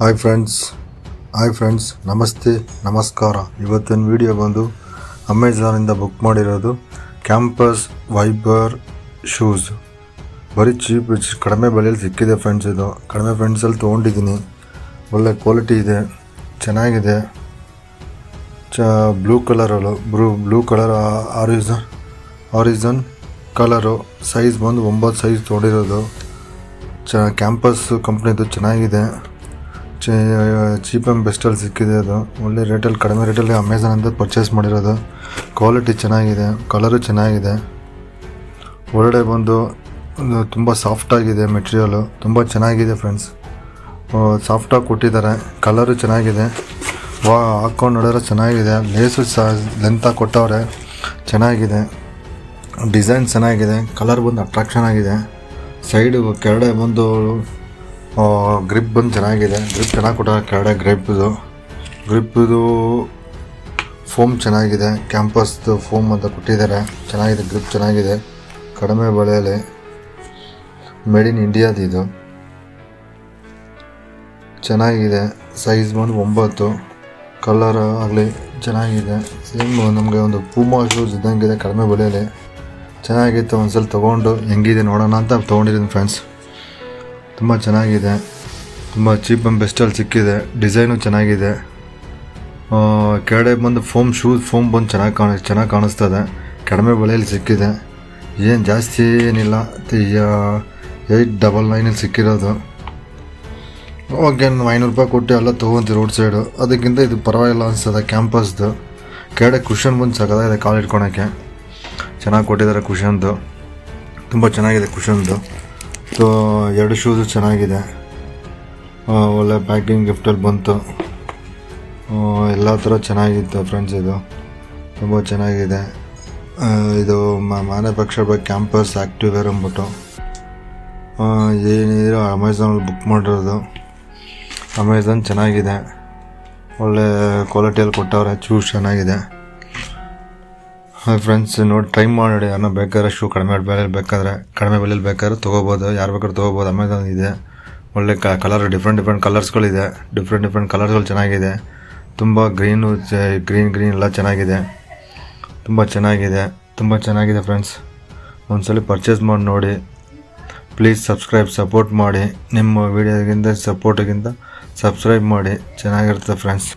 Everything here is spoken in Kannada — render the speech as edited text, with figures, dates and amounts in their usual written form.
ಹಾಯ್ ಫ್ರೆಂಡ್ಸ್ ನಮಸ್ತೆ ನಮಸ್ಕಾರ. ಇವತ್ತಿನ ವಿಡಿಯೋ ಬಂದು ಅಮೆಝಾನಿಂದ ಬುಕ್ ಮಾಡಿರೋದು ಕ್ಯಾಂಪಸ್ ವೈಬರ್ ಶೂಸ್. ಬರೀ ಚೀಪ್ ಕಡಿಮೆ ಬೆಲೆಯಲ್ಲಿ ಸಿಕ್ಕಿದೆ ಫ್ರೆಂಡ್ಸ್. ಇದು ಕಡಿಮೆ ಫ್ರೆಂಡ್ಸಲ್ಲಿ ತೊಗೊಂಡಿದ್ದೀನಿ. ಒಳ್ಳೆ ಕ್ವಾಲಿಟಿ ಇದೆ, ಚೆನ್ನಾಗಿದೆ. Blue colour origin colour. Size ಬಂದು 9 ಸೈಜ್ ತೊಗೊಂಡಿರೋದು. ಕ್ಯಾಂಪಸ್ ಕಂಪ್ನಿದು ಚೆನ್ನಾಗಿದೆ. ಚೀಪ್ ಆ್ಯಂಡ್ ಬೆಸ್ಟಲ್ಲಿ ಸಿಕ್ಕಿದೆ. ಅದು ಒಳ್ಳೆ ರೇಟಲ್ಲಿ, ಕಡಿಮೆ ರೇಟಲ್ಲಿ ಅಮೆಝಾನಿಂದ ಪರ್ಚೇಸ್ ಮಾಡಿರೋದು. ಕ್ವಾಲಿಟಿ ಚೆನ್ನಾಗಿದೆ, ಕಲರು ಚೆನ್ನಾಗಿದೆ. ಒಳಗಡೆ ಬಂದು ತುಂಬ ಸಾಫ್ಟಾಗಿದೆ, ಮೆಟೀರಿಯಲು ತುಂಬ ಚೆನ್ನಾಗಿದೆ ಫ್ರೆಂಡ್ಸ್. ಸಾಫ್ಟಾಗಿ ಕೊಟ್ಟಿದ್ದಾರೆ, ಕಲರು ಚೆನ್ನಾಗಿದೆ. ಹಾಕ್ಕೊಂಡು ನೋಡಿದ್ರೆ ಚೆನ್ನಾಗಿದೆ. ಲೇಸು ಲೆಂತಾಗಿ ಕೊಟ್ಟವ್ರೆ, ಚೆನ್ನಾಗಿದೆ. ಡಿಸೈನ್ ಚೆನ್ನಾಗಿದೆ, ಕಲರ್ ಬಂದು ಅಟ್ರಾಕ್ಷನ್ ಆಗಿದೆ. ಸೈಡು ಕೆಳಗಡೆ ಬಂದು ಗ್ರಿಪ್ ಬಂದು ಚೆನ್ನಾಗಿದೆ. ಗ್ರಿಪ್ ಚೆನ್ನಾಗಿ ಕೊಟ್ಟಾರೆ. ಕೆಳಗಡೆ ಗ್ರಿಪ್ದು ಫೋಮ್ ಚೆನ್ನಾಗಿದೆ. ಕ್ಯಾಂಪಸ್ದು ಫೋಮ್ ಅಂತ ಕೊಟ್ಟಿದ್ದಾರೆ, ಚೆನ್ನಾಗಿದೆ. ಗ್ರಿಪ್ ಚೆನ್ನಾಗಿದೆ, ಕಡಿಮೆ ಬೆಲೆಯಲ್ಲಿ. ಮೇಡ್ ಇನ್ ಇಂಡಿಯಾದ ಇದು. ಚೆನ್ನಾಗಿದೆ. ಸೈಜ್ ಬಂದು 9. ಕಲರ್ ಆಗಲಿ ಚೆನ್ನಾಗಿದೆ. ಸೇಮ್ ನಮಗೆ ಒಂದು ಪೂಮಾ ಶೂಸ್ ಇದ್ದಂಗಿದೆ, ಕಡಿಮೆ ಬೆಲೆಯಲ್ಲಿ. ಚೆನ್ನಾಗಿತ್ತು. ಒಂದ್ಸಲ ತೊಗೊಂಡು ಹೆಂಗಿದೆ ನೋಡೋಣ ಅಂತ ತೊಗೊಂಡಿದ್ದೀನಿ ಫ್ರೆಂಡ್ಸ್. ತುಂಬ ಚೆನ್ನಾಗಿದೆ, ತುಂಬ ಚೀಪ್ ಆ್ಯಂಡ್ ಬೆಸ್ಟಲ್ಲಿ ಸಿಕ್ಕಿದೆ. ಡಿಸೈನು ಚೆನ್ನಾಗಿದೆ. ಕೆಳಗಡೆ ಬಂದು ಫೋಮ್ ಬಂದು ಚೆನ್ನಾಗಿ ಕಾಣಿಸ್ತದೆ. ಕಡಿಮೆ ಬೆಲೆಯಲ್ಲಿ ಸಿಕ್ಕಿದೆ. ಏನು ಜಾಸ್ತಿ ಏನಿಲ್ಲ. 899 ಸಿಕ್ಕಿರೋದು. ಅವಾಗೇನು 500 ರೂಪಾಯಿ ಕೊಟ್ಟು ಎಲ್ಲ ತೊಗೊಂತೀವಿ ರೋಡ್ ಸೈಡು. ಅದಕ್ಕಿಂತ ಇದು ಪರವಾಗಿಲ್ಲ ಅನಿಸ್ತದೆ. ಕ್ಯಾಂಪಸ್ದು ಕೆಳಗಡೆ ಕುಷನ್ ಬಂದು ಸಕತ್ತಾಗಿದೆ, ಕಾಲು ಇಟ್ಕೊಳಕ್ಕೆ ಚೆನ್ನಾಗಿ ಕೊಟ್ಟಿದ್ದಾರೆ. ಕುಷನ್ದು ತುಂಬ ಚೆನ್ನಾಗಿದೆ. ಕುಷನ್ದು 2 ಶೂಸು ಚೆನ್ನಾಗಿದೆ. ಒಳ್ಳೆ ಪ್ಯಾಕಿಂಗ್ ಗಿಫ್ಟಲ್ಲಿ ಬಂತು. ಎಲ್ಲ ಥರ ಚೆನ್ನಾಗಿತ್ತು ಫ್ರೆಂಡ್ಸ್. ಇದು ತುಂಬ ಚೆನ್ನಾಗಿದೆ. ಇದು ಮ್ಯಾನುಫ್ಯಾಕ್ಚರ್ ಕ್ಯಾಂಪಸ್ ಆ್ಯಕ್ಟಿವ್ ವೇರ್ ಅಂದ್ಬಿಟ್ಟು ಏನಿದ್ರು ಅಮೆಝಾನಲ್ಲಿ ಬುಕ್ ಮಾಡಿರೋದು. ಅಮೆಝಾನ್ ಚೆನ್ನಾಗಿದೆ, ಒಳ್ಳೆ ಕ್ವಾಲಿಟಿಯಲ್ಲಿ ಕೊಟ್ಟವ್ರೆ. ಶೂಸ್ ಚೆನ್ನಾಗಿದೆ. ಫ್ರೆಂಡ್ಸ್ ನೋಡಿ, ಟ್ರೈ ಮಾಡಿ. ಯಾರನ್ನ ಬೇಕಾದ್ರೆ ಶೂ ಕಡಿಮೆ ಬೆಲೆಯಲ್ಲಿ ಬೇಕಾದ್ರೆ ತೊಗೋಬೋದು. ಯಾರು ಬೇಕಾದ್ರೂ ತೊಗೋಬೋದು. ಅಮೆಝಾನ್ ಇದೆ. ಒಳ್ಳೆ ಕಲರ್, ಡಿಫ್ರೆಂಟ್ ಕಲರ್ಸ್ಗಳಿದೆ. ಡಿಫ್ರೆಂಟ್ ಕಲರ್ಸ್ಗಳು ಚೆನ್ನಾಗಿದೆ. ತುಂಬ ಗ್ರೀನ್ ಎಲ್ಲ ಚೆನ್ನಾಗಿದೆ. ತುಂಬ ಚೆನ್ನಾಗಿದೆ ಫ್ರೆಂಡ್ಸ್. ಒಂದ್ಸಲ ಪರ್ಚೇಸ್ ಮಾಡಿ ನೋಡಿ. ಪ್ಲೀಸ್ ಸಪೋರ್ಟ್ ಮಾಡಿ. ನಿಮ್ಮ ವೀಡಿಯೋಗಿಂತ ಸಪೋರ್ಟಿಗಿಂತ ಸಬ್ಸ್ಕ್ರೈಬ್ ಮಾಡಿ. ಚೆನ್ನಾಗಿರುತ್ತೆ ಫ್ರೆಂಡ್ಸ್.